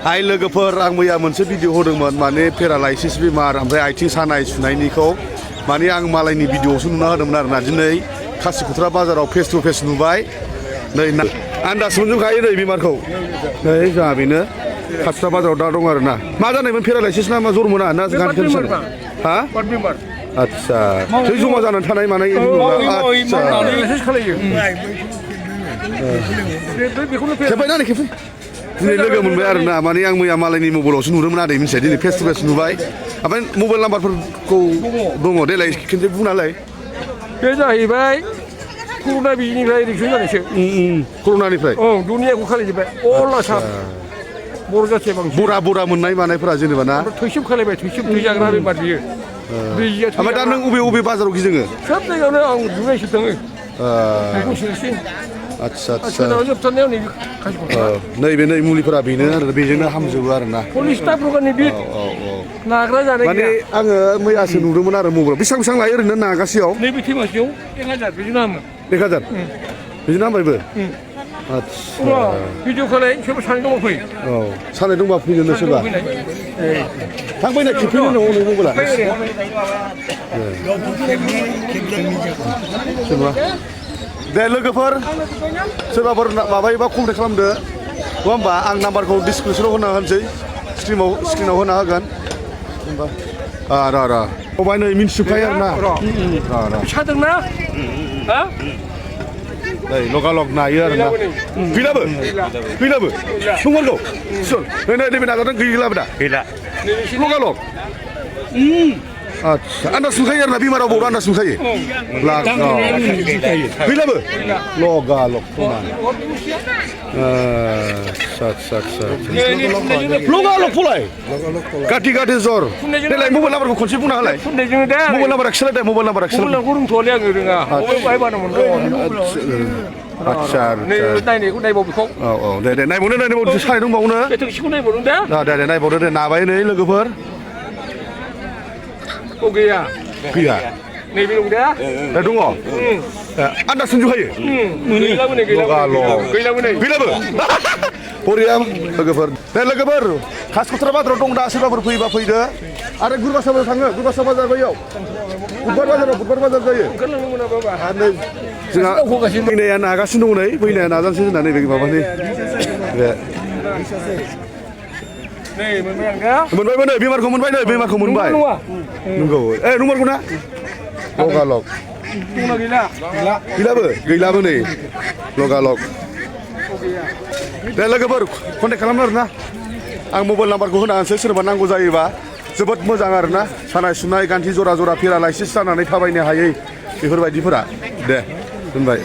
हाय लोगोफोर आं मैया मोनसे भिडिअ होदोंमोन माने पेरालाइसिस बेमार ओमफ्राय आथिं सानाय सुनायनिखौ माने आं मालायनि भिडिअआवसो नुना होदोंमोन आरोना दिनै खासिखुथ्रा बाजाराव फेस टु फेस नुबाय नै आन्दाज मोनजोबखायो नै बेमारखौ नै जोंहा बेनो खासिखुथ्रा बाजाराव दा दं आरोना मा जानायमोन पेरालाइसिस ना मा जर मोना ना गान केन्सार हा आदसा थै जमा जानानै थानाय मानाय खेबबायना नै खेबबाय दिनै लोगो मोनबाय आरोना माने आं मैया मालायनि मबाइलावसो नुदोंमोन आदै मिथिया दिनै फेस टु फेस नुबाय ओमफ्राय मबाइल नाम्बारफोरखौ दङ देलाय खिन्थु बुंनालाय बे जाहैबाय कर'ना बिजिनिफ्राय रिक्सन जानायसो कर'नानिफ्राय औ दुनियाखौ खालायजोब्बाय अल आसाम बर' जाथिया बांसिन बरा मोननाय मानायफोरा जेनेबा ना थैसोब खालायबाय थैसोब थैजाग्रा बेमार बियो ओमफ्राय दा नों अबे बाजाराव गिदिङो सोब जायगायावनो आं दुबाइसो थाङो बेखौ सोंसै आदसा आदसा जोबथारनायाव नैबे नै मुलिफोरा बेनो आरो बेजोंनो हामजोबो आरोना पलिसथा प्रकारनि बि नाग्रा जानाय माने आङो मैयासो नुदोंमोन आरो मबाइलाव बेसेबां लायो ओरैनो नागासेयाव नैबे थैमासेयाव 1000 बेजोंनो हामो 1000 बेजोंनो हामबायबो आदसा भिडिअ खालाय सोरबा सानै दङ फै औ सानै दंबा फैनो सोरबा थांबायना खेबफैनो न'आव नों मबाइला सोरबा दे लोगोफोर सोरबाफोर माबायोबा कन्टेक्ट खालामदो नङा होमबा आं नाम्बारखौ डिसक्रिपसनाव होना होनोसै स्क्रिनाव होना होगोन होमबा र' फबाय नै मिन्थिजोबखायो आरोना सादोंना हा नै लगालग नायो आरोना गैलाबो संगोरखौ नै नैबे नाजादों गैलाबो दा गैला लगालग आदसा आन्दाज मोनखायो आरोना बेमाराव बावनो आन्दाज मोनखायो गैलाबो लगालग लगालग फलाय गाथि जर देलाय मबाइल नाम्बारखौ खनसे बुंना होलाय मबाइल नाम्बारा खिलाय दे मबाइल नाम्बारा खिलाय रोंथ'वालै आङो रोङा बाहाय बानामोन आदसा नायनायखौ नायबाव बेखौ औ दे नायबावनो सानाय दंबावनो थोंसेखौ नायबावदों दे नायबावदो दे नाबाय नै लोगोफोर गैया नैबे दं दे दङ आन्दाज मोनजोबखायो गैलाबो बरिया लोगोफोर दे लोगोफोर खासिखुथ्रा बाजाराव दं दा सोरबाफोर फैयोबा फैदो आरो गुरबासा बाजाराव थाङो गुरबासा बाजार बैयाव बुधबार बाजार जायो जोंहा फैनाया नागासिनो दङ नै फैनाया नाजानोसै जोंना नैबे माबानि मोनबायबो नै बेमारखौ मोनबाय नंगौ नंमारगौ ना लगालग गैलाबो नै लगालग दे लोगोफोर कन्टेक्ट खालामनो आरोना आं मबाइल नाम्बारखौ होना होनोसै सोरबा नांगौ जायोबा जोबोद मोजां आरोना सानाय सुनाय गान्थि जरा पेरालाइसिस जानानै थाबायनो हायै बेफोरबायदिफोरा दे दोनबाय